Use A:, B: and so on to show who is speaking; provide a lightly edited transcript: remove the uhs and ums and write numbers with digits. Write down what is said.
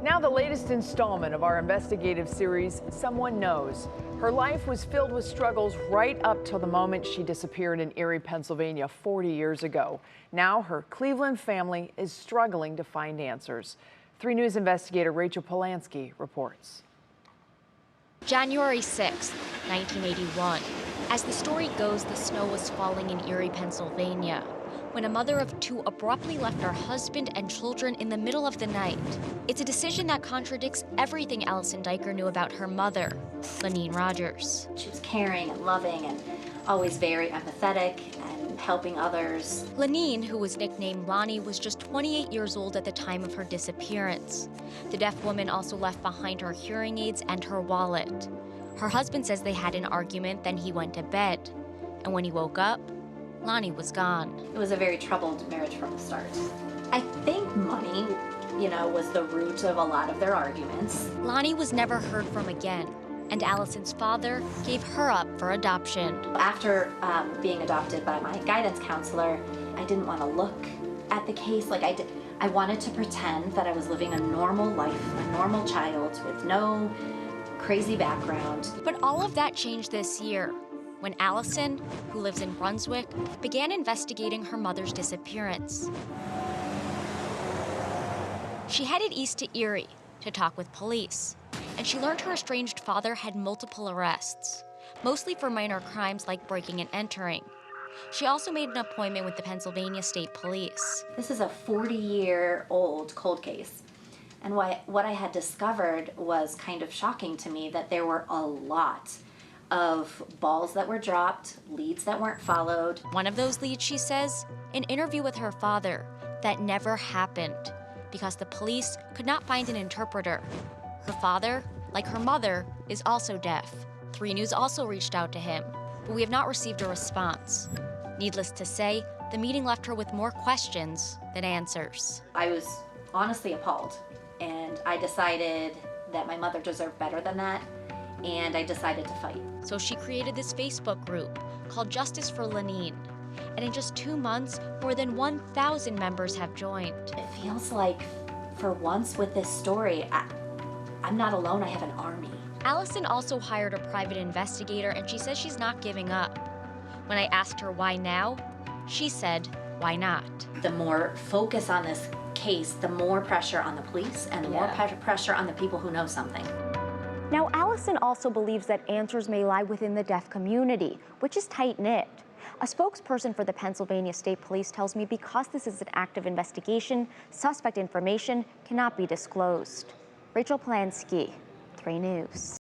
A: Now the latest installment of our investigative series, Someone Knows. Her life was filled with struggles right up till the moment she disappeared in Erie, Pennsylvania 40 years ago. Now her Cleveland family is struggling to find answers. 3 News investigator Rachel Polanski reports.
B: January 6, 1981. As the story goes, the snow was falling in Erie, Pennsylvania, when a mother of 2 abruptly left her husband and children in the middle of the night. It's a decision that contradicts everything Alison Duiker knew about her mother, Lonene Rogers.
C: She was caring and loving and always very empathetic and helping others.
B: Lonene, who was nicknamed Lonnie, was just 28 years old at the time of her disappearance. The deaf woman also left behind her hearing aids and her wallet. Her husband says they had an argument, then he went to bed. And when he woke up, Lonnie was gone.
C: It was a very troubled marriage from the start. I think money, was the root of a lot of their arguments.
B: Lonnie was never heard from again, and Alison's father gave her up for adoption.
C: After being adopted by my guidance counselor, I didn't want to look at the case. I wanted to pretend that I was living a normal life, a normal child with no crazy background.
B: But all of that changed this year, when Alison, who lives in Brunswick, began investigating her mother's disappearance. She headed east to Erie to talk with police, and she learned her estranged father had multiple arrests, mostly for minor crimes like breaking and entering. She also made an appointment with the Pennsylvania State Police.
C: This is a 40-year-old cold case. And what I had discovered was kind of shocking to me, that there were a lot of balls that were dropped, leads that weren't followed.
B: One of those leads, she says, an interview with her father that never happened because the police could not find an interpreter. Her father, like her mother, is also deaf. 3 News also reached out to him, but we have not received a response. Needless to say, the meeting left her with more questions than answers.
C: I was honestly appalled, and I decided that my mother deserved better than that, and I decided to fight.
B: So she created this Facebook group called Justice for Lonene. And in just 2 months, more than 1,000 members have joined.
C: It feels like, for once with this story, I'm not alone, I have an army.
B: Alison also hired a private investigator, and she says she's not giving up. When I asked her why now, she said, why not?
C: The more focus on this case, the more pressure on the police and the more pressure on the people who know something.
D: Now, Alison also believes that answers may lie within the deaf community, which is tight-knit. A spokesperson for the Pennsylvania State Police tells me because this is an active investigation, suspect information cannot be disclosed. Rachel Polanski, 3 News.